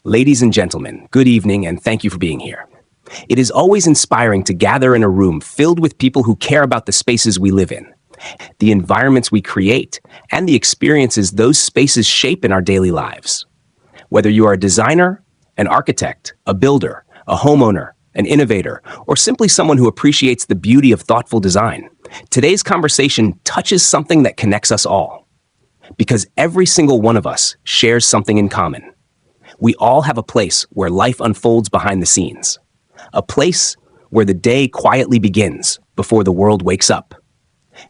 Ladies and gentlemen, good evening and thank you for being here. It is always inspiring to gather in a room filled with people who care about the spaces we live in, the environments we create, and the experiences those spaces shape in our daily lives. Whether you are a designer, an architect, a builder, a homeowner, an innovator, or simply someone who appreciates the beauty of thoughtful design, today's conversation touches something that connects us all. Because every single one of us shares something in common. We all have a place where life unfolds behind the scenes. A place where the day quietly begins before the world wakes up.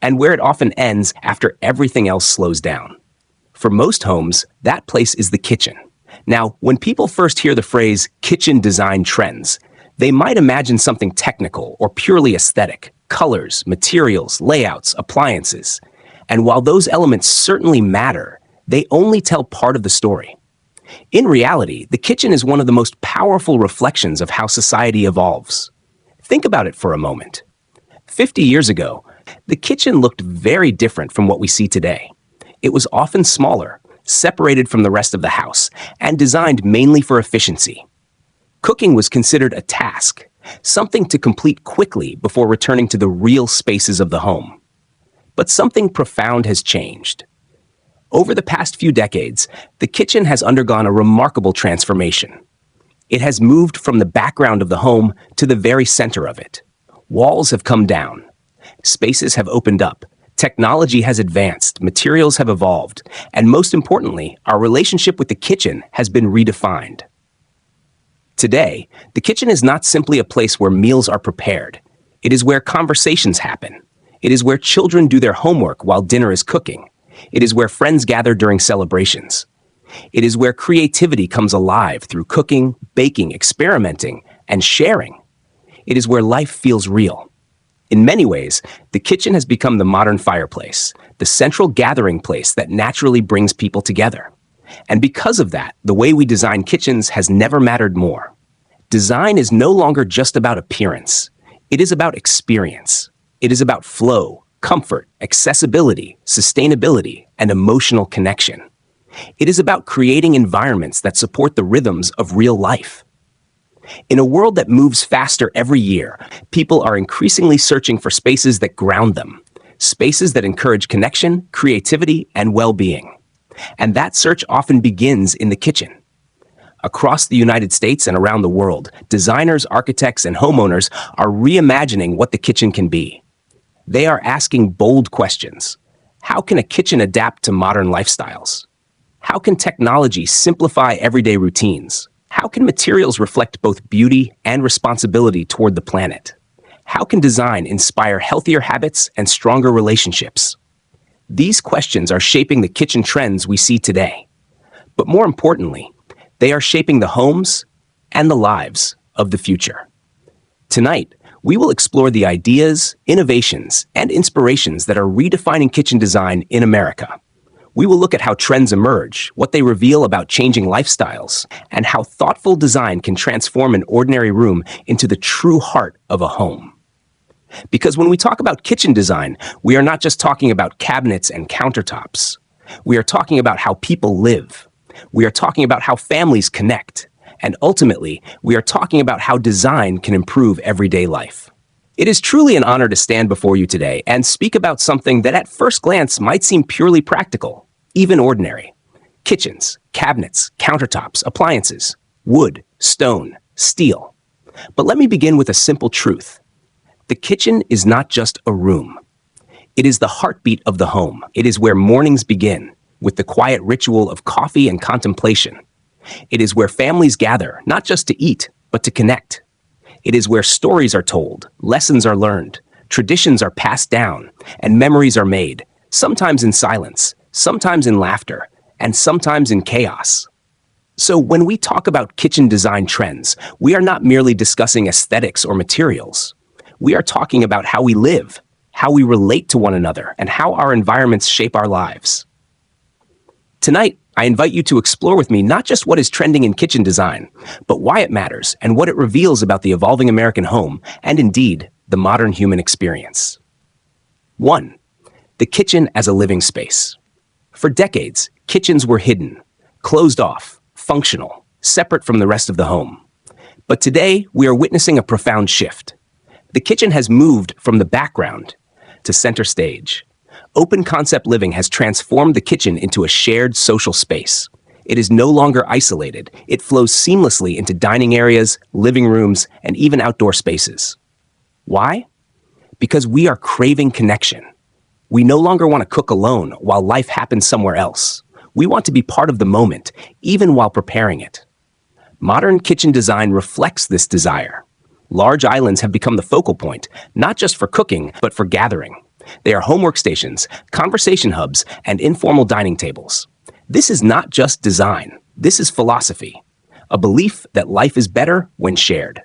And where it often ends after everything else slows down. For most homes, that place is the kitchen. Now, when people first hear the phrase kitchen design trends, they might imagine something technical or purely aesthetic. Colors, materials, layouts, appliances. And while those elements certainly matter, they only tell part of the story. In reality, the kitchen is one of the most powerful reflections of how society evolves. Think about it for a moment. 50 years ago, the kitchen looked very different from what we see today. It was often smaller, separated from the rest of the house, and designed mainly for efficiency. Cooking was considered a task, something to complete quickly before returning to the real spaces of the home. But something profound has changed. Over the past few decades, the kitchen has undergone a remarkable transformation. It has moved from the background of the home to the very center of it. Walls have come down. Spaces have opened up. Technology has advanced. Materials have evolved. And most importantly, our relationship with the kitchen has been redefined. Today, the kitchen is not simply a place where meals are prepared. It is where conversations happen. It is where children do their homework while dinner is cooking. It is where friends gather during celebrations. It is where creativity comes alive through cooking, baking, experimenting, and sharing. It is where life feels real. In many ways, the kitchen has become the modern fireplace, the central gathering place that naturally brings people together. And because of that, the way we design kitchens has never mattered more. Design is no longer just about appearance. It is about experience. It is about flow, comfort, accessibility, sustainability, and emotional connection. It is about creating environments that support the rhythms of real life. In a world that moves faster every year, people are increasingly searching for spaces that ground them, spaces that encourage connection, creativity, and well-being. And that search often begins in the kitchen. Across the United States and around the world, designers, architects, and homeowners are reimagining what the kitchen can be. They are asking bold questions. How can a kitchen adapt to modern lifestyles? How can technology simplify everyday routines? How can materials reflect both beauty and responsibility toward the planet? How can design inspire healthier habits and stronger relationships? These questions are shaping the kitchen trends we see today. But more importantly, they are shaping the homes and the lives of the future. Tonight, we will explore the ideas, innovations, and inspirations that are redefining kitchen design in America. We will look at how trends emerge, what they reveal about changing lifestyles, and how thoughtful design can transform an ordinary room into the true heart of a home. Because when we talk about kitchen design, we are not just talking about cabinets and countertops. We are talking about how people live. We are talking about how families connect. And ultimately, we are talking about how design can improve everyday life. It is truly an honor to stand before you today and speak about something that at first glance might seem purely practical, even ordinary. Kitchens, cabinets, countertops, appliances, wood, stone, steel. But let me begin with a simple truth. The kitchen is not just a room. It is the heartbeat of the home. It is where mornings begin, with the quiet ritual of coffee and contemplation. It is where families gather, not just to eat, but to connect. It is where stories are told, lessons are learned, traditions are passed down, and memories are made, sometimes in silence, sometimes in laughter, and sometimes in chaos. So when we talk about kitchen design trends, we are not merely discussing aesthetics or materials. We are talking about how we live, how we relate to one another, and how our environments shape our lives. Tonight, I invite you to explore with me not just what is trending in kitchen design, but why it matters and what it reveals about the evolving American home and indeed, the modern human experience. 1. The kitchen as a living space. For decades, kitchens were hidden, closed off, functional, separate from the rest of the home. But today, we are witnessing a profound shift. The kitchen has moved from the background to center stage. Open concept living has transformed the kitchen into a shared social space. It is no longer isolated. It flows seamlessly into dining areas, living rooms, and even outdoor spaces. Why? Because we are craving connection. We no longer want to cook alone while life happens somewhere else. We want to be part of the moment, even while preparing it. Modern kitchen design reflects this desire. Large islands have become the focal point, not just for cooking, but for gathering. They are home workstations, conversation hubs, and informal dining tables. This is not just design. This is philosophy, a belief that life is better when shared.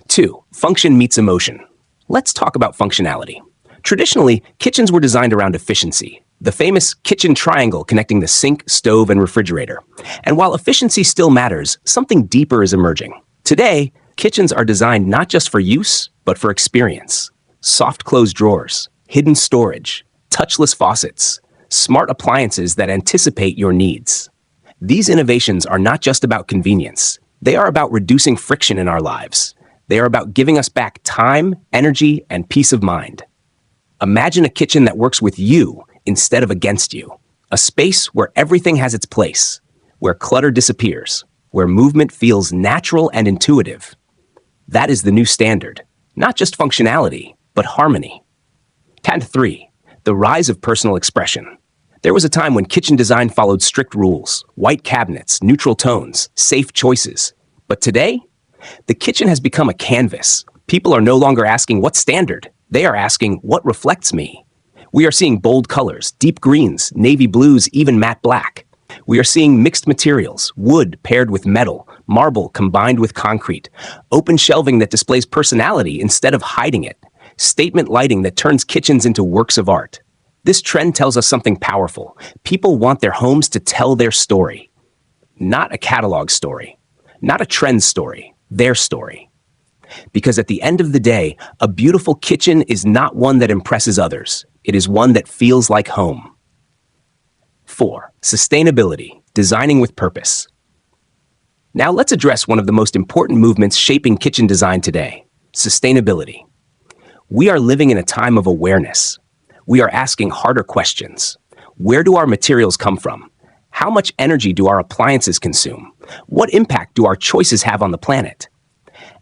2. Function meets emotion. Let's talk about functionality. Traditionally, kitchens were designed around efficiency, the famous kitchen triangle connecting the sink, stove, and refrigerator. And while efficiency still matters, something deeper is emerging. Today, kitchens are designed not just for use, but for experience. Soft close drawers, hidden storage, touchless faucets, smart appliances that anticipate your needs. These innovations are not just about convenience. They are about reducing friction in our lives. They are about giving us back time, energy, and peace of mind. Imagine a kitchen that works with you instead of against you. A space where everything has its place, where clutter disappears, where movement feels natural and intuitive. That is the new standard. Not just functionality, but harmony. 3. The rise of personal expression. There was a time when kitchen design followed strict rules, white cabinets, neutral tones, safe choices. But today, the kitchen has become a canvas. People are no longer asking what's standard. They are asking what reflects me. We are seeing bold colors, deep greens, navy blues, even matte black. We are seeing mixed materials, wood paired with metal, marble combined with concrete, open shelving that displays personality instead of hiding it, statement lighting that turns kitchens into works of art. This trend tells us something powerful. People want their homes to tell their story. Not a catalog story, not a trend story, their story. Because at the end of the day, a beautiful kitchen is not one that impresses others. It is one that feels like home. 4. Sustainability, designing with purpose. Now let's address one of the most important movements shaping kitchen design today, sustainability. We are living in a time of awareness. We are asking harder questions. Where do our materials come from? How much energy do our appliances consume? What impact do our choices have on the planet?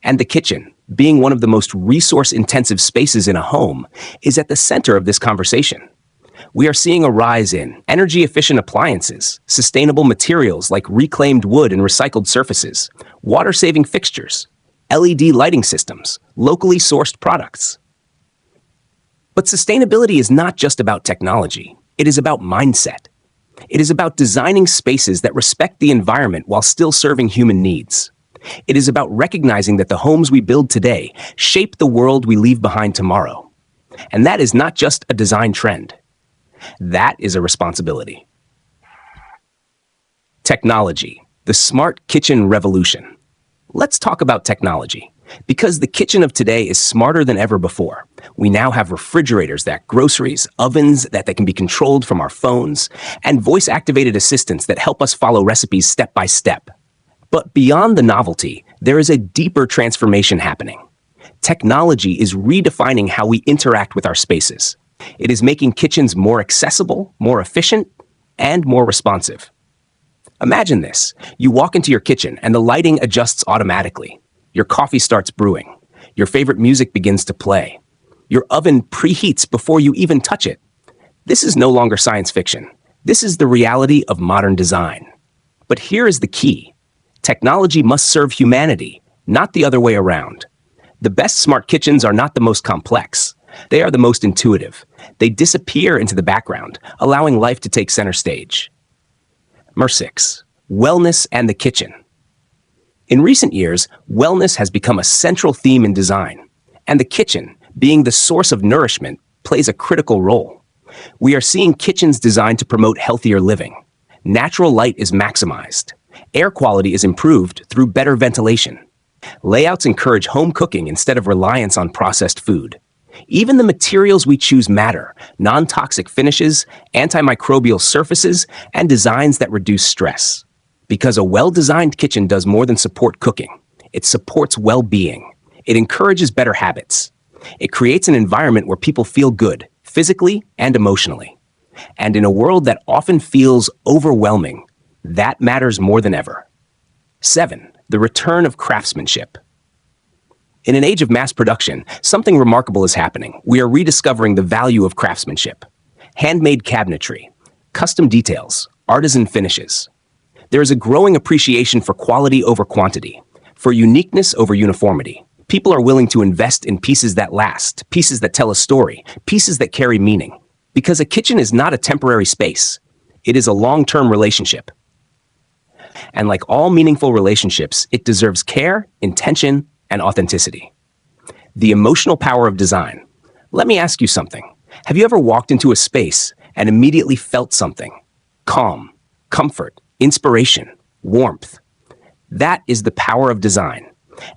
And the kitchen, being one of the most resource-intensive spaces in a home, is at the center of this conversation. We are seeing a rise in energy-efficient appliances, sustainable materials like reclaimed wood and recycled surfaces, water-saving fixtures, LED lighting systems, locally sourced products. But sustainability is not just about technology. It is about mindset. It is about designing spaces that respect the environment while still serving human needs. It is about recognizing that the homes we build today shape the world we leave behind tomorrow. And that is not just a design trend. That is a responsibility. Technology, the smart kitchen revolution. Let's talk about technology. Because the kitchen of today is smarter than ever before. We now have refrigerators that groceries, ovens that can be controlled from our phones, and voice-activated assistants that help us follow recipes step by step. But beyond the novelty, there is a deeper transformation happening. Technology is redefining how we interact with our spaces. It is making kitchens more accessible, more efficient, and more responsive. Imagine this. You walk into your kitchen and the lighting adjusts automatically. Your coffee starts brewing. Your favorite music begins to play. Your oven preheats before you even touch it. This is no longer science fiction. This is the reality of modern design. But here is the key. Technology must serve humanity, not the other way around. The best smart kitchens are not the most complex. They are the most intuitive. They disappear into the background, allowing life to take center stage. 6. Wellness and the kitchen. In recent years, wellness has become a central theme in design, and the kitchen, being the source of nourishment, plays a critical role. We are seeing kitchens designed to promote healthier living. Natural light is maximized. Air quality is improved through better ventilation. Layouts encourage home cooking instead of reliance on processed food. Even the materials we choose matter: non-toxic finishes, antimicrobial surfaces, and designs that reduce stress. Because a well-designed kitchen does more than support cooking. It supports well-being. It encourages better habits. It creates an environment where people feel good, physically and emotionally. And in a world that often feels overwhelming, that matters more than ever. 7. The return of craftsmanship. In an age of mass production, something remarkable is happening. We are rediscovering the value of craftsmanship. Handmade cabinetry, custom details, artisan finishes. There is a growing appreciation for quality over quantity, for uniqueness over uniformity. People are willing to invest in pieces that last, pieces that tell a story, pieces that carry meaning. Because a kitchen is not a temporary space. It is a long-term relationship. And like all meaningful relationships, it deserves care, intention, and authenticity. The emotional power of design. Let me ask you something. Have you ever walked into a space and immediately felt something? Calm, comfort, inspiration, warmth. That is the power of design.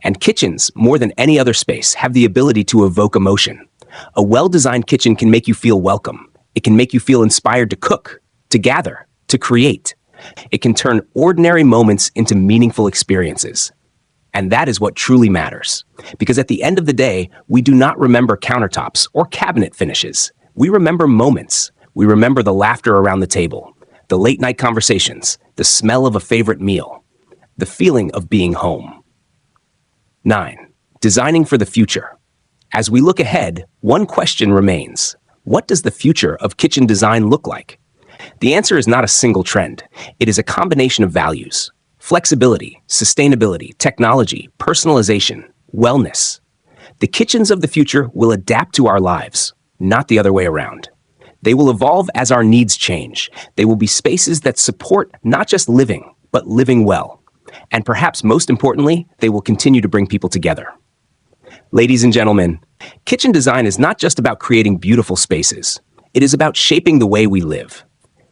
And kitchens, more than any other space, have the ability to evoke emotion. A well-designed kitchen can make you feel welcome. It can make you feel inspired to cook, to gather, to create. It can turn ordinary moments into meaningful experiences. And that is what truly matters. Because at the end of the day, we do not remember countertops or cabinet finishes. We remember moments. We remember the laughter around the table, the late-night conversations, the smell of a favorite meal, the feeling of being home. 9. Designing for the future. As we look ahead, one question remains. What does the future of kitchen design look like? The answer is not a single trend. It is a combination of values. Flexibility, sustainability, technology, personalization, wellness. The kitchens of the future will adapt to our lives, not the other way around. They will evolve as our needs change. They will be spaces that support not just living, but living well. And perhaps most importantly, they will continue to bring people together. Ladies and gentlemen, kitchen design is not just about creating beautiful spaces. It is about shaping the way we live.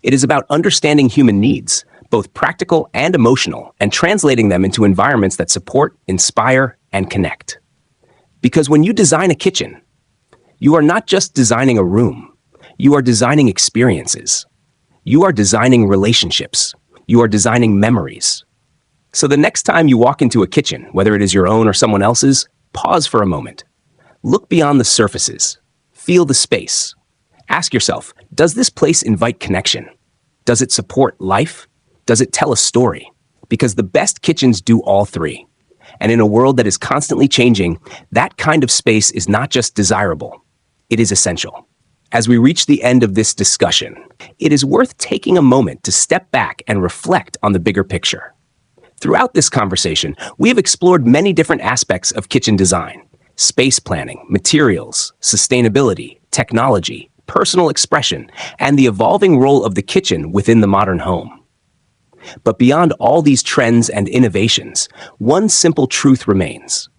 It is about understanding human needs, both practical and emotional, and translating them into environments that support, inspire, and connect. Because when you design a kitchen, you are not just designing a room. You are designing experiences. You are designing relationships. You are designing memories. So the next time you walk into a kitchen, whether it is your own or someone else's, pause for a moment. Look beyond the surfaces. Feel the space. Ask yourself, does this place invite connection? Does it support life? Does it tell a story? Because the best kitchens do all three. And in a world that is constantly changing, that kind of space is not just desirable, it is essential. As we reach the end of this discussion, it is worth taking a moment to step back and reflect on the bigger picture. Throughout this conversation, we have explored many different aspects of kitchen design: space planning, materials, sustainability, technology, personal expression, and the evolving role of the kitchen within the modern home. But beyond all these trends and innovations, one simple truth remains.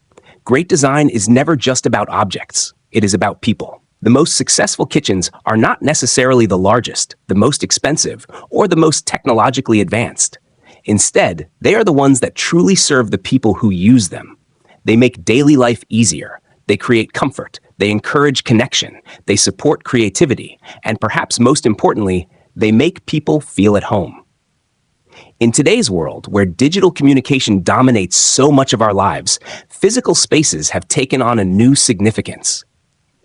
Great design is never just about objects. It is about people. The most successful kitchens are not necessarily the largest, the most expensive, or the most technologically advanced. Instead, they are the ones that truly serve the people who use them. They make daily life easier. They create comfort. They encourage connection. They support creativity. And perhaps most importantly, they make people feel at home. In today's world, where digital communication dominates so much of our lives, physical spaces have taken on a new significance.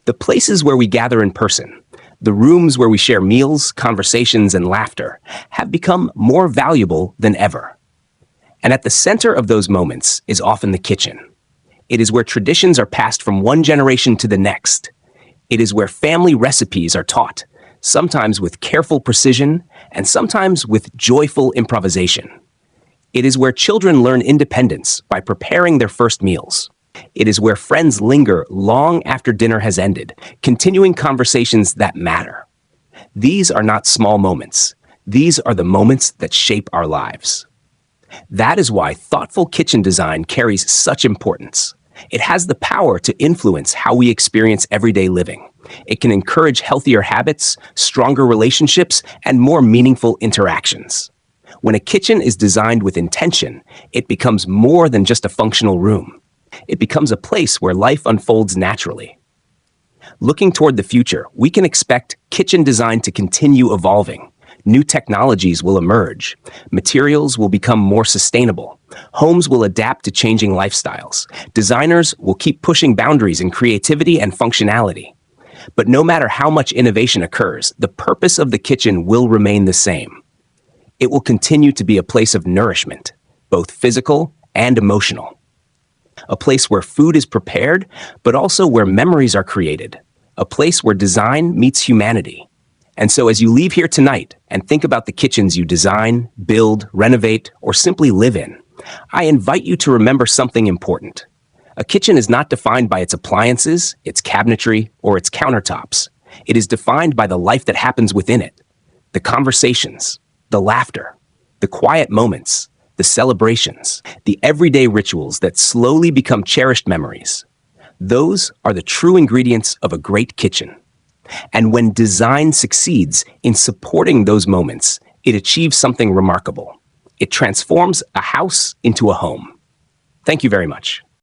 The places where we gather in person, the rooms where we share meals, conversations, and laughter, have become more valuable than ever. And at the center of those moments is often the kitchen. It is where traditions are passed from one generation to the next. It is where family recipes are taught, sometimes with careful precision and sometimes with joyful improvisation. It is where children learn independence by preparing their first meals. It is where friends linger long after dinner has ended, continuing conversations that matter. These are not small moments. These are the moments that shape our lives. That is why thoughtful kitchen design carries such importance. It has the power to influence how we experience everyday living. It can encourage healthier habits, stronger relationships, and more meaningful interactions. When a kitchen is designed with intention, it becomes more than just a functional room. It becomes a place where life unfolds naturally. Looking toward the future, we can expect kitchen design to continue evolving. New technologies will emerge. Materials will become more sustainable. Homes will adapt to changing lifestyles. Designers will keep pushing boundaries in creativity and functionality. But no matter how much innovation occurs, the purpose of the kitchen will remain the same. It will continue to be a place of nourishment, both physical and emotional. A place where food is prepared, but also where memories are created. A place where design meets humanity. And so as you leave here tonight and think about the kitchens you design, build, renovate, or simply live in, I invite you to remember something important. A kitchen is not defined by its appliances, its cabinetry, or its countertops. It is defined by the life that happens within it. The conversations, the laughter, the quiet moments, the celebrations, the everyday rituals that slowly become cherished memories. Those are the true ingredients of a great kitchen. And when design succeeds in supporting those moments, it achieves something remarkable. It transforms a house into a home. Thank you very much.